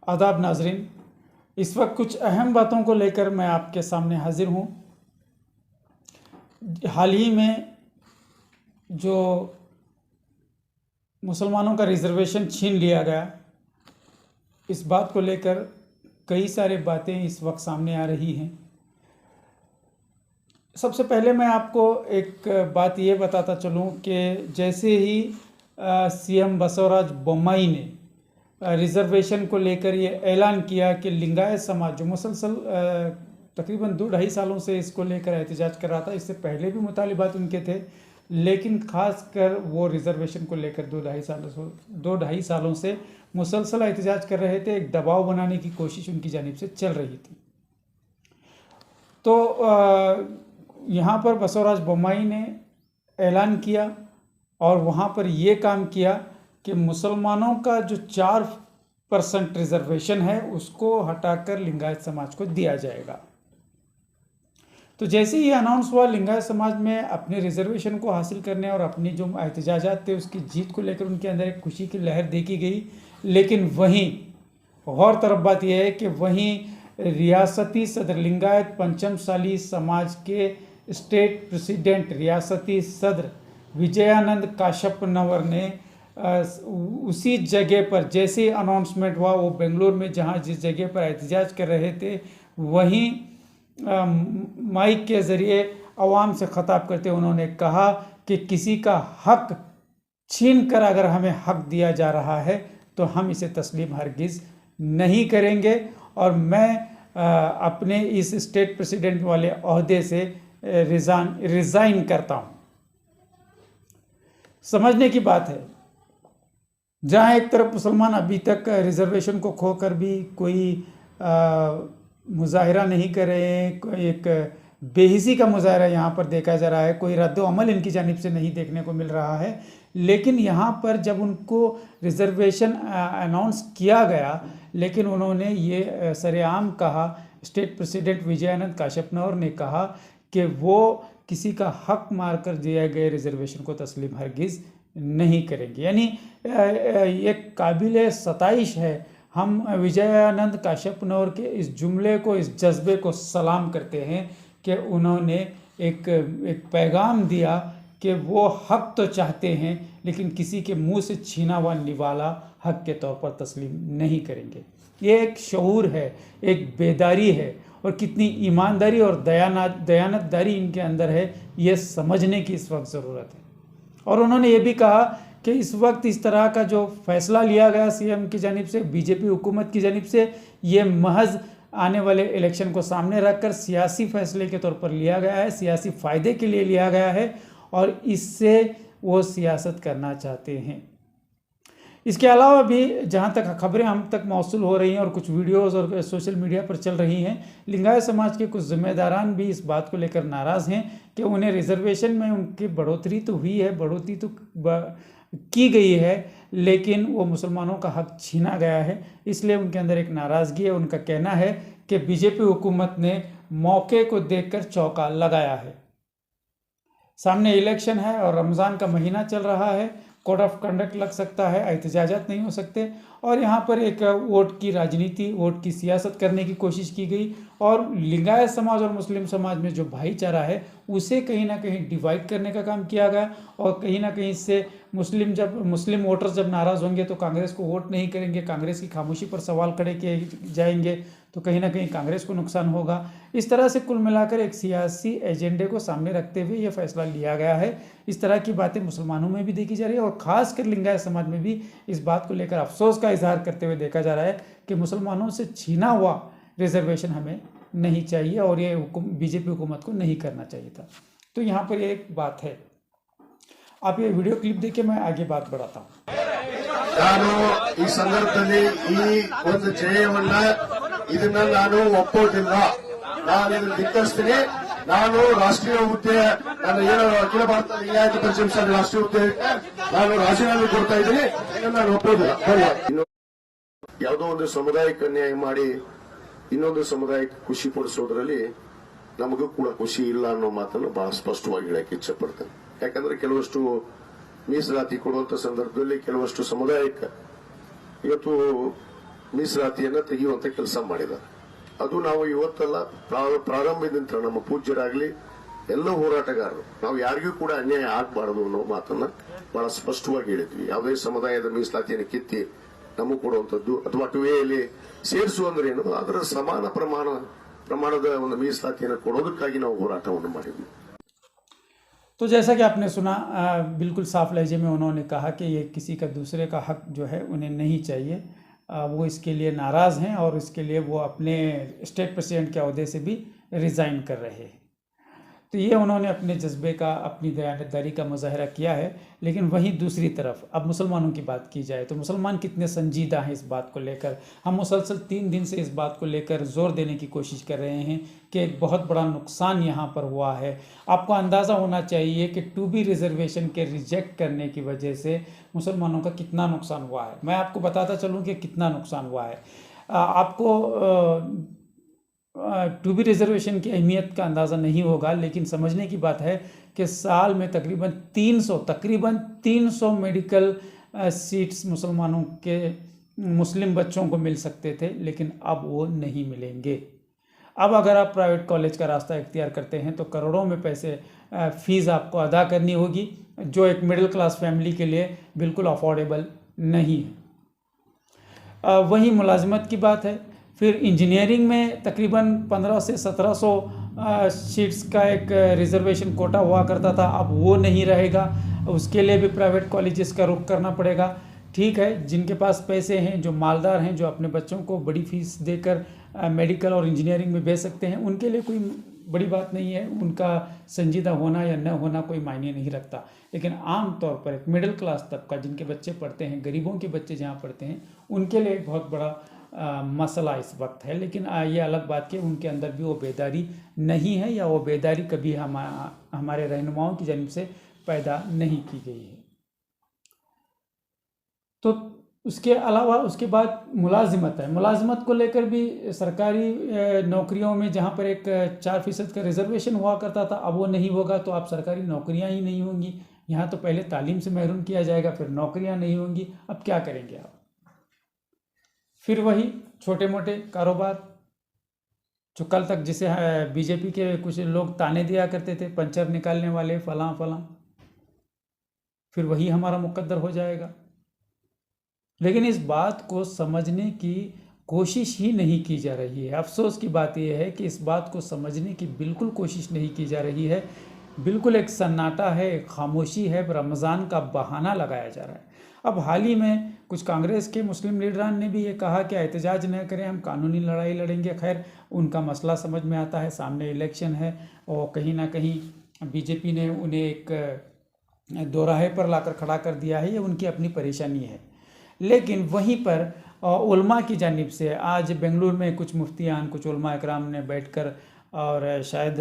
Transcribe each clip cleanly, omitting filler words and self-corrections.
आदाब नाजरीन, इस वक्त कुछ अहम बातों को लेकर मैं आपके सामने हाजिर हूँ। हाल ही में जो मुसलमानों का रिजर्वेशन छीन लिया गया, इस बात को लेकर कई सारी बातें इस वक्त सामने आ रही हैं। सबसे पहले मैं आपको एक बात ये बताता चलूँ कि जैसे ही सीएम बसवराज बोम्मई ने रिज़र्वेशन को लेकर ये ऐलान किया कि लिंगायत समाज जो मुसलसल तकरीबन 2-2.5 सालों से इसको लेकर एहतजाज कर रहा था, इससे पहले भी मुतालिबात उनके थे, लेकिन ख़ास कर वो रिज़र्वेशन को लेकर 2-2.5 सालों से मुसलसल एहतजाज कर रहे थे। एक दबाव बनाने की कोशिश उनकी जानिब से चल रही थी। तो यहाँ पर बसवराज बोम्मई ने ऐलान किया और वहाँ पर ये काम किया कि मुसलमानों का जो 4% रिजर्वेशन है उसको हटाकर लिंगायत समाज को दिया जाएगा। तो जैसे ही अनाउंस हुआ, लिंगायत समाज में अपने रिजर्वेशन को हासिल करने और अपनी जो एहतजाजात थे उसकी जीत को लेकर उनके अंदर एक खुशी की लहर देखी गई। लेकिन वहीं गौर तरफ बात यह है कि वहीं रियासती सदर लिंगायत पंचमसाली समाज के स्टेट प्रेसिडेंट रियासती सदर विजयानंद काशप्पनवर ने उसी जगह पर जैसे ही अनाउंसमेंट हुआ, वो बेंगलुरु में जहाँ जिस जगह पर एहतजाज कर रहे थे वहीं माइक के ज़रिए आवाम से ख़ताब करते उन्होंने कहा कि किसी का हक छीन कर अगर हमें हक दिया जा रहा है तो हम इसे तस्लीम हरगिज़ नहीं करेंगे और मैं अपने इस स्टेट प्रेसिडेंट वाले ओहदे से रिज़ाइन करता हूँ। समझने की बात है, जहाँ एक तरफ मुसलमान अभी तक रिजर्वेशन को खोकर भी कोई मुजाहिरा नहीं कर रहे हैं, कोई एक बेहिसी का मुजाहिरा यहाँ पर देखा जा रहा है, कोई रद्द अमल इनकी जानिब से नहीं देखने को मिल रहा है। लेकिन यहाँ पर जब उनको रिजर्वेशन अनाउंस किया गया, लेकिन उन्होंने ये सरेआम कहा, स्टेट प्रेसिडेंट विजयानंद काशप्पनवर ने कहा कि वो किसी का हक मारकर दिए गए रिजर्वेशन को तस्लीम हरगिज़ नहीं करेंगे। यानी ये काबिल सताइश है। हम विजयानंद काशप्पनवर के इस जुमले को, इस जज्बे को सलाम करते हैं कि उन्होंने एक पैगाम दिया कि वो हक तो चाहते हैं लेकिन किसी के मुंह से छीना हुआ निवाला हक के तौर पर तस्लीम नहीं करेंगे। ये एक शऊर है, एक बेदारी है और कितनी ईमानदारी और दयानतदारी इनके अंदर है, ये समझने की इस वक्त ज़रूरत है। और उन्होंने ये भी कहा कि इस वक्त इस तरह का जो फैसला लिया गया सीएम की जानिब से, बीजेपी हुकूमत की जानिब से, ये महज आने वाले इलेक्शन को सामने रखकर सियासी फैसले के तौर पर लिया गया है, सियासी फ़ायदे के लिए लिया गया है और इससे वो सियासत करना चाहते हैं। इसके अलावा भी जहाँ तक खबरें हम तक मौसूल हो रही हैं और कुछ वीडियोस और सोशल मीडिया पर चल रही हैं, लिंगायत समाज के कुछ ज़िम्मेदारान भी इस बात को लेकर नाराज़ हैं कि उन्हें रिजर्वेशन में उनकी बढ़ोतरी तो हुई है, बढ़ोतरी तो की गई है, लेकिन वो मुसलमानों का हक छीना गया है, इसलिए उनके अंदर एक नाराज़गी है। उनका कहना है कि बीजेपी हुकूमत ने मौके को देखकर चौका लगाया है। सामने इलेक्शन है और रमज़ान का महीना चल रहा है, कोड ऑफ कंडक्ट लग सकता है, एहतजाजात नहीं हो सकते और यहाँ पर एक वोट की राजनीति, वोट की सियासत करने की कोशिश की गई और लिंगायत समाज और मुस्लिम समाज में जो भाईचारा है उसे कहीं ना कहीं डिवाइड करने का काम किया गया और कहीं ना कहीं इससे मुस्लिम वोटर्स जब नाराज़ होंगे तो कांग्रेस को वोट नहीं करेंगे, कांग्रेस की खामोशी पर सवाल खड़े किए जाएंगे तो कहीं ना कहीं कांग्रेस को नुकसान होगा। इस तरह से कुल मिलाकर एक सियासी एजेंडे को सामने रखते हुए यह फैसला लिया गया है। इस तरह की बातें मुसलमानों में भी देखी जा रही है और ख़ासकर लिंगायत समाज में भी इस बात को लेकर अफसोस का इजहार करते हुए देखा जा रहा है कि मुसलमानों से छीना हुआ रिजर्वेशन हमें नहीं चाहिए और ये बीजेपी हुकूमत को नहीं करना चाहिए था। तो यहाँ पर एक बात है, आप ये वीडियो क्लिप देखिए, मैं आगे बात बढ़ाता हूँ। ನಾನು ಈ ಸಂದರ್ಭದಲ್ಲಿ ಈ ಒಂದು ಜಯವನ್ನ ಇದನ್ನ ನಾನು ಒಪ್ಪೋದಿಲ್ಲ, ನಾನು ಇದನ್ನು ಧಿಕ್ಕರಿಸ್ತೀನಿ। ನಾನು ರಾಷ್ಟ್ರೀಯ ಹುದ್ದೆ, ನಾನು ಏನು ಅಖಿಲ ಭಾರತ ಲಿಂಗಾಯತ ಪರಿಷತ್ ರಾಷ್ಟ್ರೀಯ ಹುದ್ದೆ ನಾನು ರಾಜೀನಾಮೆ ಕೊಡ್ತಾ ಇದ್ದೀನಿ, ಇದನ್ನು ನಾನು ಒಪ್ಪೋದಿಲ್ಲ। ಯಾವುದೋ ಒಂದು ಸಮುದಾಯಕ್ಕೆ ಅನ್ಯಾಯ ಮಾಡಿ ಇನ್ನೊಂದು ಸಮುದಾಯಕ್ಕೆ ಖುಷಿ ಪಡಿಸೋದ್ರಲ್ಲಿ ನಮಗೂ ಕೂಡ ಖುಷಿ ಇಲ್ಲ ಅನ್ನೋ ಮಾತನ್ನು ಬಹಳ ಸ್ಪಷ್ಟವಾಗಿ ಹೇಳಕ್ಕೆ ಇಚ್ಛಪಡ್ತೇನೆ। ಯಾಕಂದ್ರೆ ಕೆಲವಷ್ಟು ಮೀಸಲಾತಿ ಕೊಡುವಂತ ಸಂದರ್ಭದಲ್ಲಿ ಕೆಲವಷ್ಟು ಸಮುದಾಯಕ್ಕೆ ಇವತ್ತು ಮೀಸಲಾತಿಯನ್ನ ತೆಗೆಯುವಂತ ಕೆಲಸ ಮಾಡಿದ್ದಾರೆ. ಅದು ನಾವು ಇವತ್ತಲ್ಲ, ಪ್ರಾರಂಭದಿಂದ ನಮ್ಮ ಪೂಜ್ಯರಾಗ್ಲಿ ಎಲ್ಲ ಹೋರಾಟಗಾರರು ನಾವು ಯಾರಿಗೂ ಕೂಡ ಅನ್ಯಾಯ ಆಗಬಾರದು ಅನ್ನೋ ಮಾತನ್ನ ಬಹಳ ಸ್ಪಷ್ಟವಾಗಿ ಹೇಳಿದ್ವಿ. ಯಾವುದೇ ಸಮುದಾಯದ ಮೀಸಲಾತಿಯನ್ನು ಕಿತ್ತಿ ನಮಗೆ ಕೊಡುವಂಥದ್ದು ಅಥವಾ ಟುವೆಯಲ್ಲಿ ಸೇರಿಸು ಅಂದ್ರೇನು, ಅದರ ಸಮಾನ ಪ್ರಮಾಣದ ಒಂದು ಮೀಸಲಾತಿಯನ್ನು ಕೊಡೋದಕ್ಕಾಗಿ ನಾವು ಹೋರಾಟವನ್ನು ಮಾಡಿದ್ವಿ. तो जैसा कि आपने सुना, बिल्कुल साफ लहजे में उन्होंने कहा कि ये किसी का दूसरे का हक जो है उन्हें नहीं चाहिए। वो इसके लिए नाराज़ हैं और इसके लिए वो अपने स्टेट प्रेसिडेंट के अहदे से भी रिज़ाइन कर रहे हैं। तो ये उन्होंने अपने जज्बे का, अपनी दयानतदारी का मुजाहरा किया है। लेकिन वहीं दूसरी तरफ अब मुसलमानों की बात की जाए तो मुसलमान कितने संजीदा हैं इस बात को लेकर। हम मुसलसल 3 दिन से इस बात को लेकर जोर देने की कोशिश कर रहे हैं कि एक बहुत बड़ा नुकसान यहाँ पर हुआ है। आपको अंदाज़ा होना चाहिए कि 2B रिजर्वेशन के रिजेक्ट करने की वजह से मुसलमानों का कितना नुकसान हुआ है। मैं आपको बताता चलूँ कि कितना नुकसान हुआ है। आपको 2B रिजर्वेशन की अहमियत का अंदाज़ा नहीं होगा, लेकिन समझने की बात है कि साल में तकरीबन 300 मेडिकल सीट्स मुसलमानों के मुस्लिम बच्चों को मिल सकते थे, लेकिन अब वो नहीं मिलेंगे। अब अगर आप प्राइवेट कॉलेज का रास्ता इख्तियार करते हैं तो करोड़ों में पैसे फ़ीस आपको अदा करनी होगी, जो एक मिडिल क्लास फैमिली के लिए बिल्कुल अफोर्डेबल नहीं है। वहीं मुलाजमत की बात है, फिर इंजीनियरिंग में तकरीबन 1500 से 1700 सीट्स का एक रिजर्वेशन कोटा हुआ करता था, अब वो नहीं रहेगा। उसके लिए भी प्राइवेट कॉलेजेस का रुख करना पड़ेगा। ठीक है, जिनके पास पैसे हैं, जो मालदार हैं, जो अपने बच्चों को बड़ी फीस देकर मेडिकल और इंजीनियरिंग में भेज सकते हैं, उनके लिए कोई बड़ी बात नहीं है। उनका संजीदा होना या न होना कोई मायने नहीं रखता। लेकिन आम तौर पर एक मिडिल क्लास तबका, जिनके बच्चे पढ़ते हैं, गरीबों के बच्चे जहाँ पढ़ते हैं, उनके लिए एक बहुत बड़ा मसला इस वक्त है। लेकिन ये अलग बात कि उनके अंदर भी वो बेदारी नहीं है, या वो बेदारी कभी हमारे रहनुमाओं की जानिब से पैदा नहीं की गई है। तो उसके अलावा उसके बाद मुलाजिमत है। मुलाजिमत को लेकर भी सरकारी नौकरियों में जहाँ पर एक 4% का रिजर्वेशन हुआ करता था, अब वो नहीं होगा, तो अब सरकारी नौकरियाँ ही नहीं होंगी। यहाँ तो पहले तालीम से महरूम किया जाएगा, फिर नौकरियाँ नहीं होंगी। अब क्या करेंगे आप? फिर वही छोटे मोटे कारोबार, जो कल तक जिसे बीजेपी के कुछ लोग ताने दिया करते थे, पंचर निकालने वाले, फलां फलां, फिर वही हमारा मुकद्दर हो जाएगा। लेकिन इस बात को समझने की कोशिश ही नहीं की जा रही है। अफसोस की बात यह है कि इस बात को समझने की बिल्कुल कोशिश नहीं की जा रही है। बिल्कुल एक सन्नाटा है, एक खामोशी है, रमज़ान का बहाना लगाया जा रहा है। अब हाल ही में कुछ कांग्रेस के मुस्लिम लीडरान ने भी ये कहा कि एहतजाज न करें, हम कानूनी लड़ाई लड़ेंगे। खैर, उनका मसला समझ में आता है, सामने इलेक्शन है और कहीं ना कहीं बीजेपी ने उन्हें एक दोराहे पर लाकर खड़ा कर दिया है, ये उनकी अपनी परेशानी है। लेकिन वहीं पर उलमा की जानिब से आज बेंगलुरु में कुछ मुफ्तियान, कुछ उलमा इकराम ने बैठकर और शायद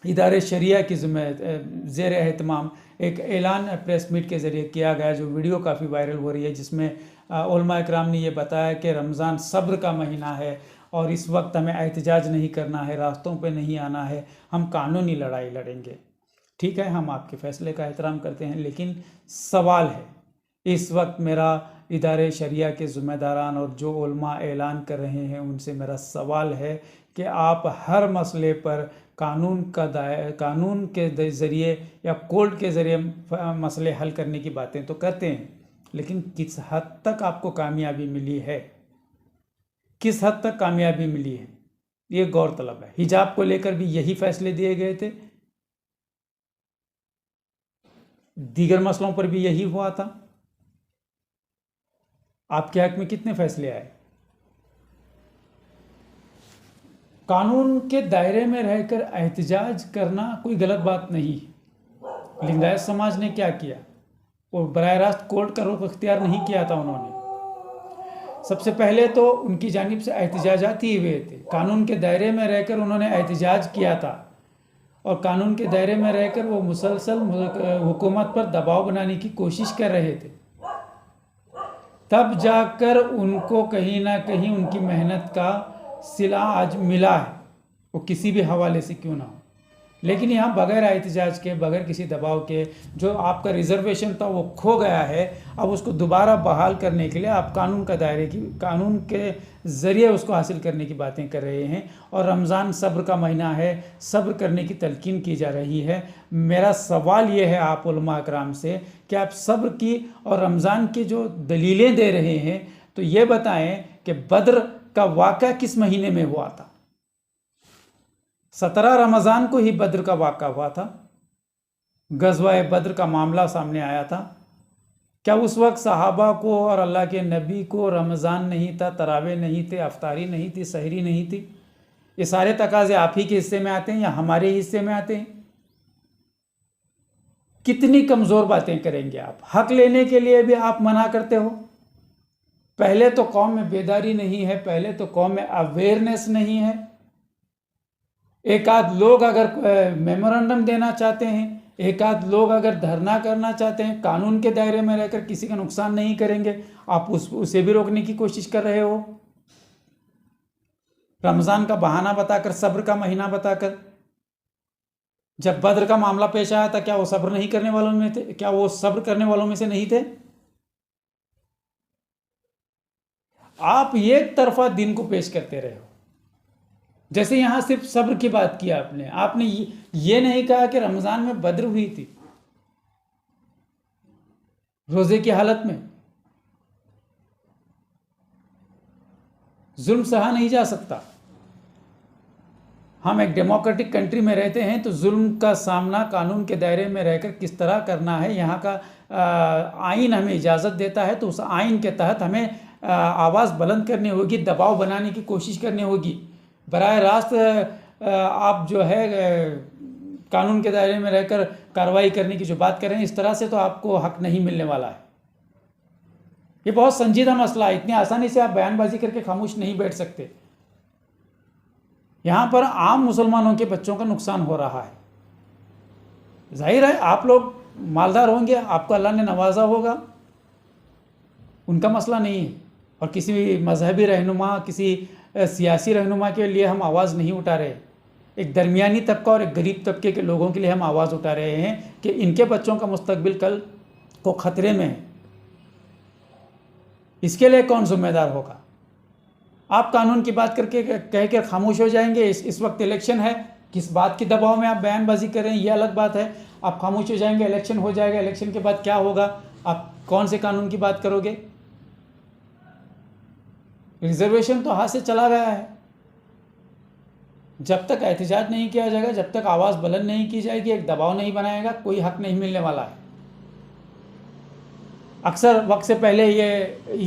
इदारे शरिया की ज़ेर एहतमाम एक ऐलान प्रेस मीट के ज़रिए किया गया, जो वीडियो काफ़ी वायरल हो रही है, जिसमें उलमा इकराम ने ये बताया कि रमज़ान सब्र का महीना है और इस वक्त हमें एहतजाज नहीं करना है, रास्तों पे नहीं आना है, हम कानूनी लड़ाई लड़ेंगे। ठीक है, हम आपके फ़ैसले का एहतराम करते हैं, लेकिन सवाल है, इस वक्त मेरा इदारे शरिया के ज़िम्मेदारान और जो उलमा ऐलान कर रहे हैं, उनसे मेरा सवाल है कि आप हर मसले पर कानून के ज़रिए या कोर्ट के ज़रिए मसले हल करने की बातें तो करते हैं, लेकिन किस हद तक आपको कामयाबी मिली है, किस हद तक कामयाबी मिली है, ये गौरतलब है। हिजाब को लेकर भी यही फैसले दिए गए थे, दीगर मसलों पर भी यही हुआ था। आपके हक में कितने फैसले आए? कानून के दायरे में रहकर एहतजाज करना कोई गलत बात नहीं। लिंगायत समाज ने क्या किया, वो बराह रास्त कोर्ट का रुख अख्तियार नहीं किया था। उन्होंने सबसे पहले तो उनकी जानिब से एहतजाजात ही हुए थे, कानून के दायरे में रहकर उन्होंने एहतजाज किया था और कानून के दायरे में रहकर वो मुसलसल हुकूमत पर दबाव बनाने की कोशिश कर रहे थे। तब जाकर उनको कहीं ना कहीं उनकी मेहनत का सिला आज मिला है, वो किसी भी हवाले से क्यों ना हो। लेकिन यहाँ बगैर एहतजाज के, बगैर किसी दबाव के, जो आपका रिजर्वेशन था वो खो गया है, अब उसको दोबारा बहाल करने के लिए आप कानून का दायरे की, कानून के ज़रिए उसको हासिल करने की बातें कर रहे हैं। और रमज़ान सब्र का महीना है, सब्र करने की तलकीन की जा रही है। मेरा सवाल ये है आप उलमा कराम से कि आप सब्र की और रमज़ान की जो दलीलें दे रहे हैं, तो ये बताएं कि बद्र का वाक़या किस महीने में हुआ था? 17 रमज़ान को ही बद्र का वाक़या हुआ था, गज़वा बद्र का मामला सामने आया था। क्या उस वक्त सहाबा को और अल्लाह के नबी को रमज़ान नहीं था, तरावे नहीं थे, अफ्तारी नहीं थी, सहरी नहीं थी? ये सारे तकाज़े आप ही के हिस्से में आते हैं या हमारे हिस्से में आते हैं? कितनी कमज़ोर बातें करेंगे आप? हक लेने के लिए भी आप मना करते हो। पहले तो कौम में बेदारी नहीं है, पहले तो कौम में अवेयरनेस नहीं है। एक आध लोग अगर मेमोरेंडम देना चाहते हैं, एक आध लोग अगर धरना करना चाहते हैं, कानून के दायरे में रहकर किसी का नुकसान नहीं करेंगे, आप उसे भी रोकने की कोशिश कर रहे हो। रमज़ान का बहाना बताकर, सब्र का महीना बताकर। जब बद्र का मामला पेश आया था, क्या वो सब्र नहीं करने वालों में थे? क्या वो सब्र करने वालों में से नहीं थे? आप एक तरफा दिन को पेश करते रहे हो। जैसे यहां सिर्फ सब्र की बात की आपने ये नहीं कहा कि रमजान में बद्र हुई थी रोजे की हालत में। जुल्म सहा नहीं जा सकता। हम एक डेमोक्रेटिक कंट्री में रहते हैं, तो जुल्म का सामना कानून के दायरे में रहकर किस तरह करना है, यहाँ का आइन हमें इजाज़त देता है, तो उस आइन के तहत हमें आवाज़ बुलंद करनी होगी, दबाव बनाने की कोशिश करनी होगी। बराह रास्त आप जो है कानून के दायरे में रहकर कार्रवाई करने की जो बात कर रहे हैं, इस तरह से तो आपको हक नहीं मिलने वाला है। ये बहुत संजीदा मसला है, इतनी आसानी से आप बयानबाजी करके खामोश नहीं बैठ सकते। यहाँ पर आम मुसलमानों के बच्चों का नुकसान हो रहा है। जाहिर है आप लोग मालदार होंगे, आपको अल्लाह ने नवाजा होगा, उनका मसला नहीं है। और किसी भी मजहबी रहनुमा, किसी सियासी रहनुमा के लिए हम आवाज़ नहीं उठा रहे। एक दरमियानी तबका और एक गरीब तबके के लोगों के लिए हम आवाज़ उठा रहे हैं कि इनके बच्चों का मुस्तकबिल कल को ख़तरे में है। इसके लिए कौन जिम्मेदार होगा? आप कानून की बात करके कह कर खामोश हो जाएंगे। इस वक्त इलेक्शन है, किस बात की दबाव में आप बयानबाजी कर रहे हैं ये अलग बात है। आप खामोश हो जाएंगे, इलेक्शन हो जाएगा, इलेक्शन के बाद क्या होगा? आप कौन से कानून की बात करोगे? रिजर्वेशन तो हाथ से चला गया है। जब तक एहतजाज नहीं किया जाएगा, जब तक आवाज़ बुलंद नहीं की जाएगी, एक दबाव नहीं बनाएगा, कोई हक नहीं मिलने वाला है। अक्सर वक्त से पहले ये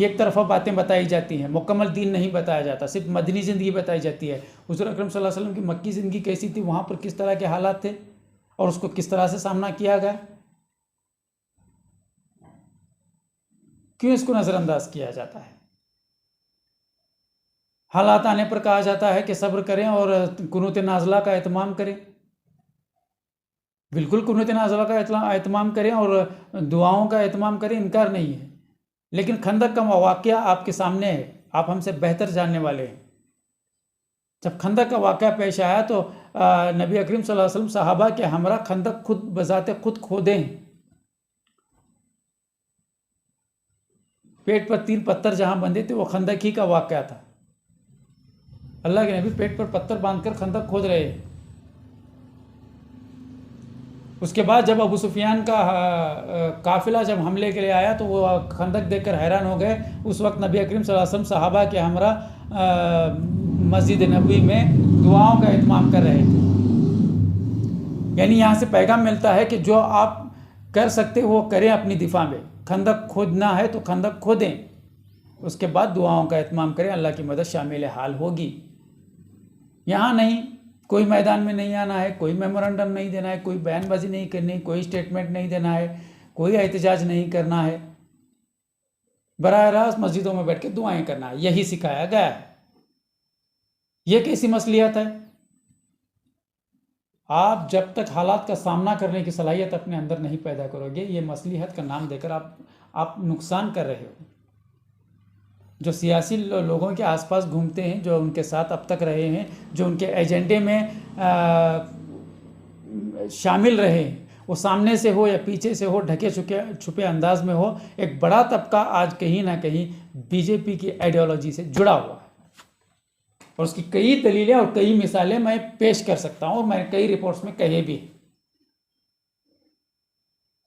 एक तरफा बातें बताई जाती हैं, मुकम्मल दीन नहीं बताया जाता, सिर्फ मदनी ज़िंदगी बताई जाती है। हुज़ूर अकरम सल्लल्लाहु अलैहि वसल्लम की मक्की ज़िंदगी कैसी थी, वहाँ पर किस तरह के हालात थे और उसको किस तरह से सामना किया गया, क्यों इसको नज़रअंदाज किया जाता है? हालात आने पर कहा जाता है कि सब्र करें और कुनूत नाज़िला का एहतमाम करें। बिल्कुल कुनूत नाज़िला का एहतमाम करें और दुआओं का एहतमाम करें, इनकार नहीं है। लेकिन खंदक का वाक़या आपके सामने है, आप हमसे बेहतर जानने वाले हैं। जब खंदक का वाक़या पेश आया तो नबी अकरम सल्लल्लाहु अलैहि वसल्लम सहाबा के हमरा खंदक खुद बज़ाते खुद खोदें। पेट पर 3 पत्थर जहाँ बंधे थे वो खंदक ही का वाक़या था। अल्लाह के नबी पेट पर पत्थर बांधकर खंदक खोद रहे हैं। उसके बाद जब अबू सुफियान का काफिला जब हमले के लिए आया तो वो खंदक देखकर हैरान हो गए। उस वक्त नबी अकरम सल्लल्लाहु अलैहि वसल्लम सहाबा के हमरा मस्जिद नबवी में दुआओं का एहतमाम कर रहे थे। यानी यहाँ से पैगाम मिलता है कि जो आप कर सकते वो करें अपनी दिफा में। खंदक खोदना है तो खंदक खोदें, उसके बाद दुआओं का एहतमाम करें, अल्लाह की मदद शामिल हाल होगी। यहाँ नहीं, कोई मैदान में नहीं आना है, कोई मेमोरेंडम नहीं देना है, कोई बयानबाजी नहीं करनी, कोई स्टेटमेंट नहीं देना है, कोई एहतजाज नहीं करना है, बराह रास्त मस्जिदों में बैठ के दुआएं करना है, यही सिखाया गया है। ये कैसी मसलियत है? आप जब तक हालात का सामना करने की सलाहियत अपने अंदर नहीं पैदा करोगे, ये मसलियत का नाम देकर आप नुकसान कर रहे हो। जो सियासी लोगों के आसपास घूमते हैं, जो उनके साथ अब तक रहे हैं, जो उनके एजेंडे में शामिल रहे, वो सामने से हो या पीछे से हो, ढके छुपे अंदाज में हो, एक बड़ा तबका आज कहीं ना कहीं बीजेपी की आइडियोलॉजी से जुड़ा हुआ है। और उसकी कई दलीलें और कई मिसालें मैं पेश कर सकता हूं और मैंने कई रिपोर्ट्स में कहे भी।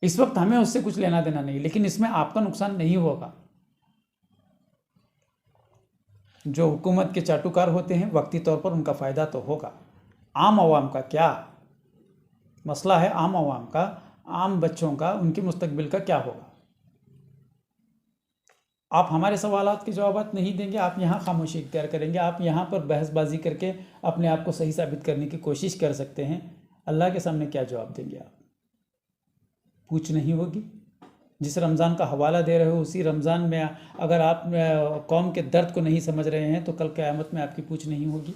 इस वक्त हमें उससे कुछ लेना देना नहीं, लेकिन इसमें आपका नुकसान नहीं होगा। जो हुकूमत के चाटुकार होते हैं वक्ती तौर पर उनका फायदा तो होगा। आम आवाम का क्या मसला है? आम आवाम का, आम बच्चों का, उनके मुस्तकबिल का क्या होगा? आप हमारे सवालात के जवाब नहीं देंगे, आप यहाँ खामोशी इख्तियार करेंगे, आप यहाँ पर बहसबाजी करके अपने आप को सही साबित करने की कोशिश कर सकते हैं। अल्लाह के सामने क्या जवाब देंगे आप? पूछ नहीं होगी। जिस रमज़ान का हवाला दे रहे हो उसी रमज़ान में अगर आप कौम के दर्द को नहीं समझ रहे हैं तो कल क़यामत में आपकी पूछ नहीं होगी।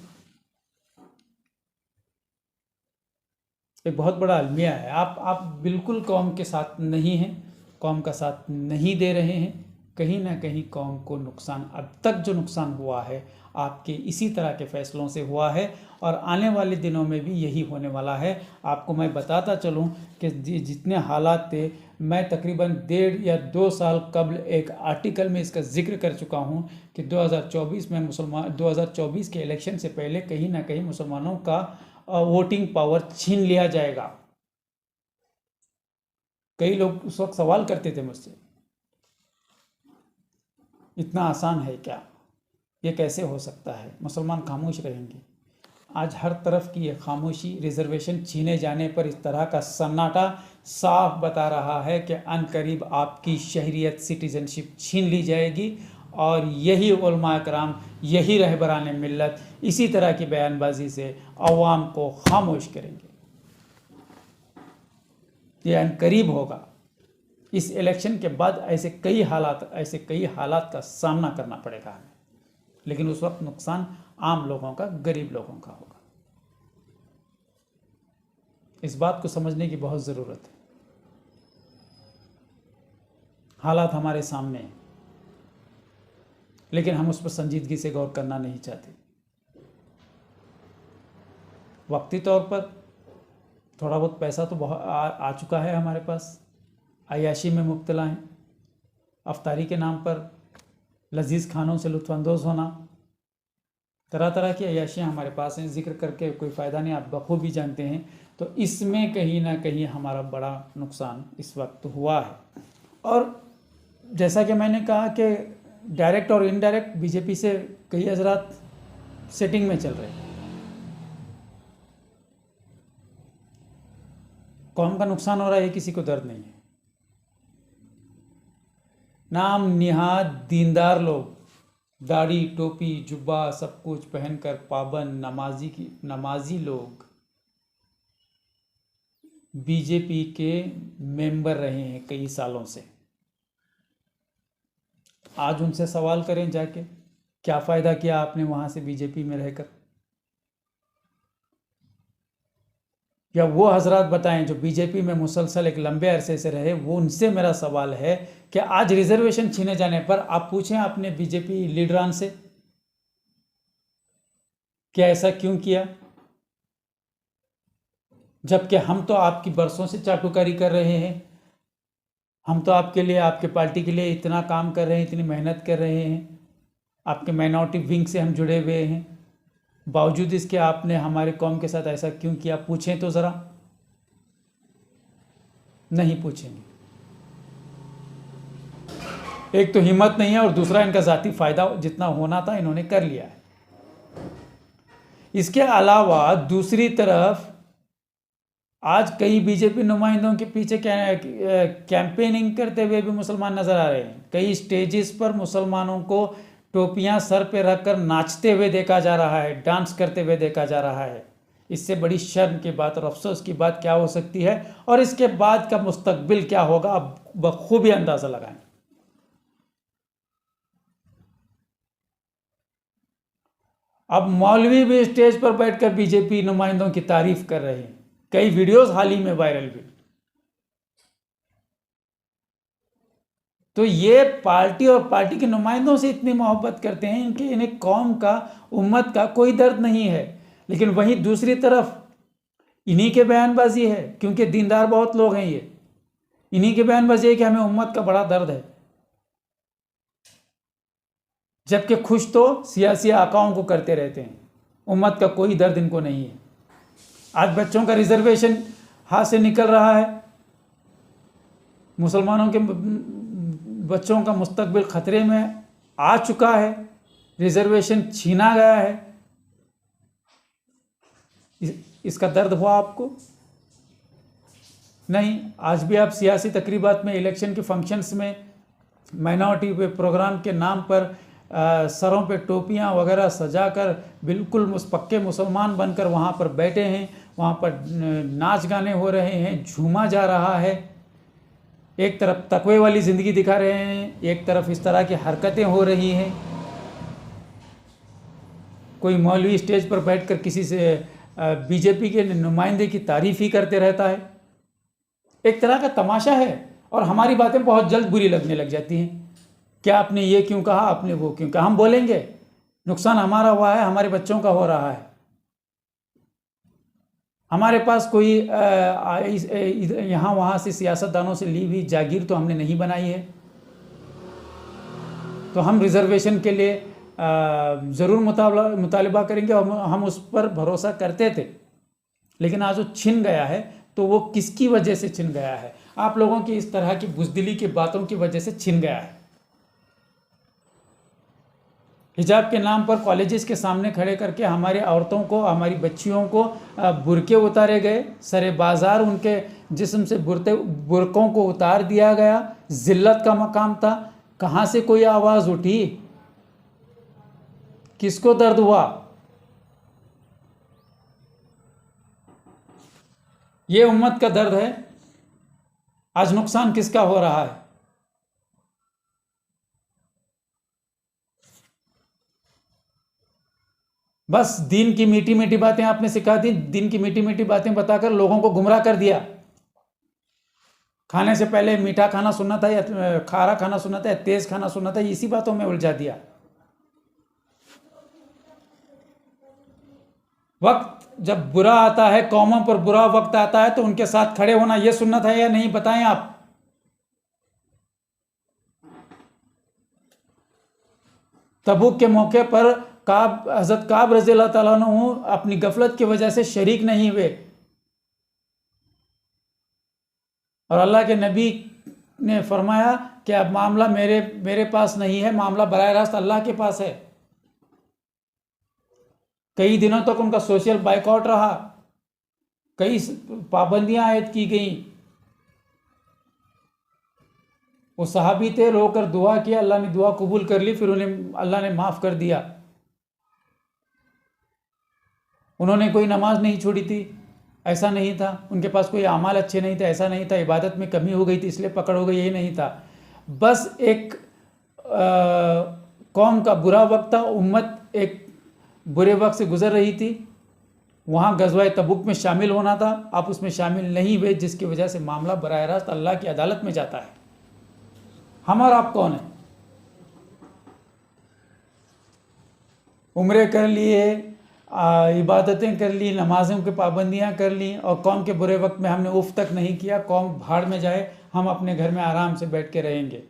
एक बहुत बड़ा अलमिया है। आप बिल्कुल कौम के साथ नहीं हैं, कौम का साथ नहीं दे रहे हैं। कहीं ना कहीं कौम को नुकसान, अब तक जो नुकसान हुआ है आपके इसी तरह के फैसलों से हुआ है और आने वाले दिनों में भी यही होने वाला है। आपको मैं बताता चलूं कि जितने हालात थे, मैं तकरीबन 1.5 या 2 साल कबल एक आर्टिकल में इसका जिक्र कर चुका हूं कि 2024 में 2024 के इलेक्शन से पहले कहीं ना कहीं मुसलमानों का वोटिंग पावर छीन लिया जाएगा। कई लोग उस वक्त सवाल करते थे मुझसे, इतना आसान है क्या? ये कैसे हो सकता है? मुसलमान खामोश रहेंगे? आज हर तरफ की ये खामोशी रिजर्वेशन छीने जाने पर इस तरह का सन्नाटा साफ बता रहा है कि अनकरीब आपकी शहरियत, सिटीजनशिप छीन ली जाएगी और यही उलमा कराम, यही रहबरान मिल्लत इसी तरह की बयानबाजी से अवाम को खामोश करेंगे। ये अनकरीब होगा। इस इलेक्शन के बाद ऐसे कई हालात का सामना करना पड़ेगा हमें, लेकिन उस वक्त नुकसान आम लोगों का, गरीब लोगों का होगा। इस बात को समझने की बहुत ज़रूरत है। हालात हमारे सामने हैं, लेकिन हम उस पर संजीदगी से गौर करना नहीं चाहते। वक्ती तौर पर थोड़ा बहुत पैसा तो बहुत आ चुका है हमारे पास, अयाशी में मुब्तला हैं, अफ्तारी के नाम पर लजीज़ खानों से लुत्फ़अंदोज़ होना, तरह तरह की अयाशियाँ हमारे पास हैं, जिक्र करके कोई फ़ायदा नहीं, आप बखूबी जानते हैं। तो इसमें कहीं ना कहीं हमारा बड़ा नुकसान इस वक्त हुआ है। और जैसा कि मैंने कहा कि डायरेक्ट और इनडायरेक्ट बीजेपी से कई हजरात सेटिंग में चल रहे हैं। कौम का नुकसान हो रहा है, किसी को दर्द नहीं है। नाम निहाद दीनदार लोग, दाढ़ी, टोपी, जुब्बा सब कुछ पहनकर पाबंद नमाजी लोग बीजेपी के मेंबर रहे हैं कई सालों से। आज उनसे सवाल करें जाके, क्या फ़ायदा किया आपने वहाँ से बीजेपी में रहकर? या वो हजरात बताएं जो बीजेपी में मुसलसल एक लंबे अरसे से रहे, वो उनसे मेरा सवाल है कि आज रिजर्वेशन छीने जाने पर आप पूछें अपने बीजेपी लीडरान से क्या ऐसा क्यों किया, जबकि हम तो आपकी बरसों से चाटुकारी कर रहे हैं, हम तो आपके लिए, आपके पार्टी के लिए इतना काम कर रहे हैं, इतनी मेहनत कर रहे हैं, आपके माइनॉरिटी विंग से हम जुड़े हुए हैं, बावजूद इसके आपने हमारे कौम के साथ ऐसा क्यों किया? पूछें तो ज़रा। नहीं पूछेंगे। एक तो हिम्मत नहीं है और दूसरा इनका ज़ाती फ़ायदा जितना होना था इन्होंने कर लिया है। इसके अलावा दूसरी तरफ आज कई बीजेपी नुमाइंदों के पीछे कैंपेनिंग करते हुए भी मुसलमान नज़र आ रहे हैं। कई स्टेजेस पर मुसलमानों को टोपियां सर पे रखकर नाचते हुए देखा जा रहा है, डांस करते हुए देखा जा रहा है। इससे बड़ी शर्म की बात और अफसोस की बात क्या हो सकती है? और इसके बाद का मुस्तकबिल क्या होगा, आप बखूबी अंदाजा लगाएं। अब मौलवी भी स्टेज पर बैठकर बीजेपी नुमाइंदों की तारीफ कर रहे हैं। कई वीडियोस हाल ही में वायरल हुई। तो ये पार्टी और पार्टी के नुमाइंदों से इतनी मोहब्बत करते हैं कि इन्हें कौम का, उम्मत का कोई दर्द नहीं है। लेकिन वहीं दूसरी तरफ इन्हीं के बयानबाजी है, क्योंकि दीनदार बहुत लोग हैं ये, इन्हीं के बयानबाजी है कि हमें उम्मत का बड़ा दर्द है, जबकि खुश तो सियासी आकाओं को करते रहते हैं। उम्मत का कोई दर्द इनको नहीं है। आज बच्चों का रिजर्वेशन हाथ से निकल रहा है, मुसलमानों के बच्चों का मुस्तकबिल खतरे में आ चुका है, रिजर्वेशन छीना गया है। इसका दर्द हुआ आपको? नहीं। आज भी आप सियासी तकरीबात में, इलेक्शन के फंक्शंस में, माइनॉरिटी पे प्रोग्राम के नाम पर सरों पे टोपियां वगैरह सजाकर बिल्कुल पक्के मुसलमान बनकर वहाँ पर बैठे हैं, वहाँ पर नाच गाने हो रहे हैं, झूमा जा रहा है। एक तरफ तकवे वाली ज़िंदगी दिखा रहे हैं, एक तरफ इस तरह की हरकतें हो रही हैं। कोई मौलवी स्टेज पर बैठकर किसी से बीजेपी के नुमाइंदे की तारीफ ही करते रहता है। एक तरह का तमाशा है, और हमारी बातें बहुत जल्द बुरी लगने लग जाती हैं। क्या आपने ये क्यों कहा, आपने वो क्यों कहा? हम बोलेंगे, नुकसान हमारा हुआ है, हमारे बच्चों का हो रहा है। हमारे पास कोई यहाँ वहाँ से सियासतदानों से ली हुई जागीर तो हमने नहीं बनाई है। तो हम रिजर्वेशन के लिए ज़रूर मुतालबा करेंगे, और हम उस पर भरोसा करते थे। लेकिन आज वो छिन गया है, तो वो किसकी वजह से छिन गया है? आप लोगों की इस तरह की बुज़दिली की बातों की वजह से छिन गया है। हिजाब के नाम पर कॉलेजेस के सामने खड़े करके हमारे औरतों को, हमारी बच्चियों को बुरके उतारे गए, सरे बाज़ार उनके जिस्म से बुरकों को उतार दिया गया। ज़िल्लत का मकाम था। कहाँ से कोई आवाज़ उठी? किसको दर्द हुआ? ये उम्मत का दर्द है। आज नुकसान किसका हो रहा है? बस दीन की मीठी मीठी बातें आपने सिखा दी, दीन की मीठी मीठी बातें बताकर लोगों को गुमराह कर दिया। खाने से पहले मीठा खाना सुनना था, या खारा खाना सुनना था, या तेज खाना सुनना था, इसी बातों में उलझा दिया। वक्त जब बुरा आता है, कौमों पर बुरा वक्त आता है, तो उनके साथ खड़े होना यह सुन्नत है या नहीं, बताएं आप। तबूक के मौके पर हज़रत काब रज़ी अल्लाह ताला अन्हु अपनी गफलत की वजह से शरीक नहीं हुए, और अल्लाह के नबी ने फरमाया कि अब मामला मेरे पास नहीं है, मामला बराह रास्त अल्लाह के पास है। कई दिनों तक उनका सोशल बाइकआउट रहा, कई पाबंदियां आयद की गई। वो सहाबी थे, रोकर दुआ किया, अल्लाह ने दुआ कबूल कर ली, फिर उन्हें अल्लाह ने माफ़ कर दिया। उन्होंने कोई नमाज नहीं छोड़ी थी, ऐसा नहीं था। उनके पास कोई अमाल अच्छे नहीं थे, ऐसा नहीं था। इबादत में कमी हो गई थी इसलिए पकड़ हो गई, यही नहीं था। बस एक कौम का बुरा वक्त था, उम्मत एक बुरे वक्त से गुजर रही थी। वहाँ गज़वा तबुक में शामिल होना था, आप उसमें शामिल नहीं हुए, जिसकी वजह से मामला बराह रास्त अल्लाह की अदालत में जाता है। हम और आप कौन हैं? उम्रे कर लिए, इबादतें कर ली, नमाज़ों की पाबंदियां कर ली, और कौम के बुरे वक्त में हमने उफ तक नहीं किया। कौम भाड़ में जाए, हम अपने घर में आराम से बैठ के रहेंगे,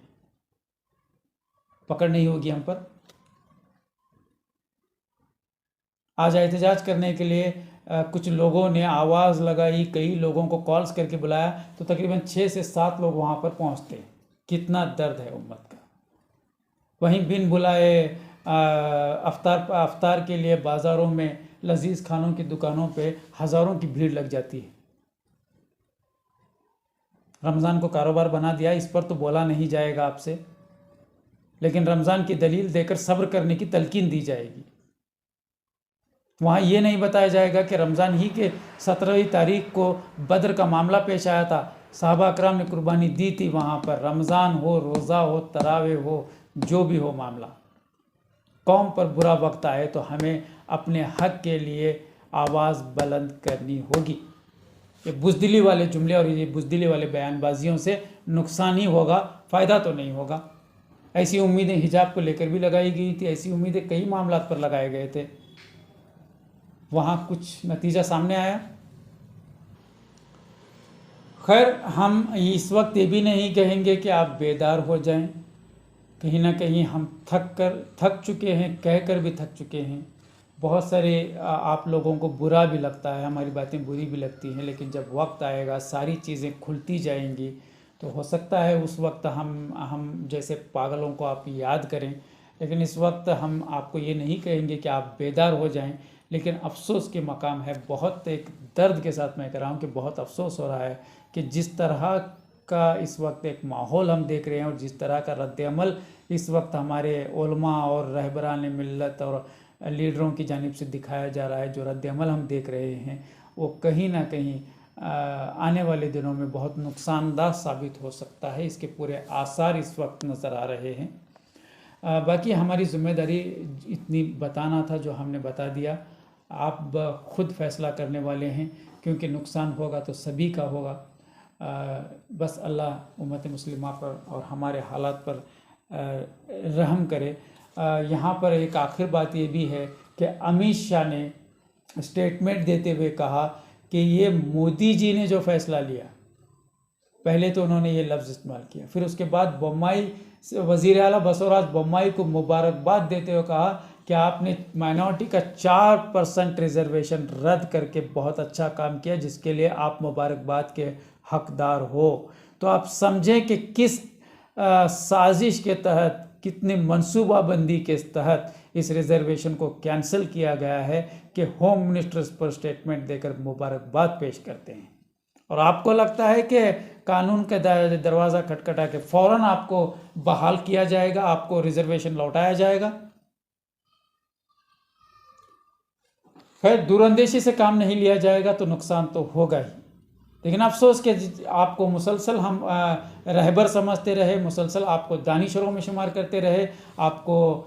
पकड़ नहीं होगी हम पर। आज एहतजाज करने के लिए कुछ लोगों ने आवाज़ लगाई, कई लोगों को कॉल्स करके बुलाया, तो तकरीबन 6 से 7 लोग वहाँ पर पहुँचते हैं। कितना दर्द है उम्मत का। वहीं बिन बुलाए अफ्तार के लिए बाज़ारों में, लजीज खानों की दुकानों पे हज़ारों की भीड़ लग जाती है। रमज़ान को कारोबार बना दिया, इस पर तो बोला नहीं जाएगा आपसे, लेकिन रमज़ान की दलील देकर सब्र करने की तलकीन दी जाएगी। वहाँ ये नहीं बताया जाएगा कि रमज़ान ही के 17वीं तारीख को बद्र का मामला पेश आया था, सहाबा अकराम ने कुर्बानी दी थी वहाँ पर। रमज़ान हो, रोज़ा हो, तरावे हो, जो भी हो मामला, कौम पर बुरा वक्त आए तो हमें अपने हक़ के लिए आवाज़ बुलंद करनी होगी। ये बुज़दिली वाले जुमले और ये बुज़दिली वाले बयानबाजियों से नुकसान ही होगा, फ़ायदा तो नहीं होगा। ऐसी उम्मीदें हिजाब को लेकर भी लगाई गई थी, ऐसी उम्मीदें कई मामलात पर लगाए गए थे। वहाँ कुछ नतीजा सामने आया, खैर हम इस वक्त ये भी नहीं कहेंगे कि आप बेदार हो जाएं। कहीं ना कहीं हम थक चुके हैं, कहकर भी थक चुके हैं। बहुत सारे आप लोगों को बुरा भी लगता है, हमारी बातें बुरी भी लगती हैं, लेकिन जब वक्त आएगा सारी चीज़ें खुलती जाएंगी तो हो सकता है उस वक्त हम जैसे पागलों को आप याद करें। लेकिन इस वक्त हम आपको ये नहीं कहेंगे कि आप बेदार हो जाएं, लेकिन अफसोस के मकाम है, बहुत एक दर्द के साथ मैं कह रहा हूँ कि बहुत अफसोस हो रहा है कि जिस तरह का इस वक्त एक माहौल हम देख रहे हैं और जिस तरह का रद्द-ए-अमल इस वक्त हमारे उलमा और रहबरान मिल्लत और लीडरों की जानिब से दिखाया जा रहा है, जो रद्द-ए-अमल हम देख रहे हैं वो कहीं ना कहीं आने वाले दिनों में बहुत नुकसानदायक साबित हो सकता है। इसके पूरे आसार इस वक्त नज़र आ रहे हैं। बाकी हमारी ज़िम्मेदारी इतनी बताना था जो हमने बता दिया। आप खुद फैसला करने वाले हैं, क्योंकि नुकसान होगा तो सभी का होगा। बस अल्लाह उम्मत मुस्लिमा पर और हमारे हालात पर रहम करे। यहाँ पर एक आखिर बात ये भी है कि अमित शाह ने स्टेटमेंट देते हुए कहा कि ये मोदी जी ने जो फैसला लिया, पहले तो उन्होंने ये लफ्ज़ इस्तेमाल किया, फिर उसके बाद बोम्माई वज़ीर आला बसवराज बोम्माई को मुबारकबाद देते हुए कहा कि आपने माइनॉरिटी का 4% रिजर्वेशन रद्द करके बहुत अच्छा काम किया, जिसके लिए आप मुबारकबाद के हकदार हो। तो आप समझें कि किस साजिश के तहत, कितनी मंसूबाबंदी के तहत इस रिजर्वेशन को कैंसिल किया गया है कि होम मिनिस्टर इस पर स्टेटमेंट देकर मुबारकबाद पेश करते हैं। और आपको लगता है कि कानून का दरवाज़ा खटखटा के फ़ौरन आपको बहाल किया जाएगा, आपको रिजर्वेशन लौटाया जाएगा? खैर, दूरअंदेशी से काम नहीं लिया जाएगा तो नुकसान तो होगा ही। लेकिन अफसोस कि आपको मुसलसल हम रहबर समझते रहे, मुसलसल आपको दानिशरों में शुमार करते रहे, आपको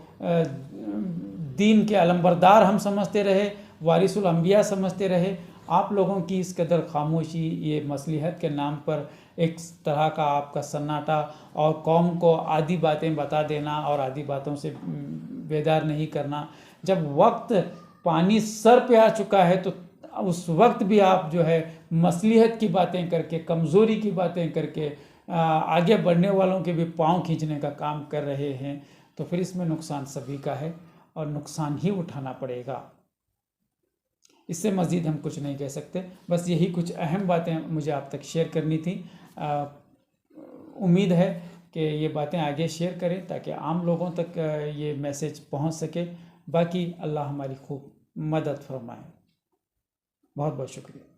दीन के अलंबरदार हम समझते रहे, वारिसुल अंबिया समझते रहे। आप लोगों की इस कदर खामोशी, ये मसलिहत के नाम पर एक तरह का आपका सन्नाटा और कौम को आधी बातें बता देना और आधी बातों से बेदार नहीं करना, जब वक्त पानी सर पे आ चुका है तो उस वक्त भी आप जो है मसलिहत की बातें करके, कमज़ोरी की बातें करके आगे बढ़ने वालों के भी पाँव खींचने का काम कर रहे हैं, तो फिर इसमें नुकसान सभी का है और नुकसान ही उठाना पड़ेगा। इससे मज़ीद हम कुछ नहीं कह सकते। बस यही कुछ अहम बातें मुझे आप तक शेयर करनी थी। उम्मीद है कि ये बातें आगे शेयर करें ताकि आम लोगों तक ये मैसेज पहुंच सके। बाकी अल्लाह हमारी खूब मदद फरमाए। बहुत बहुत शुक्रिया।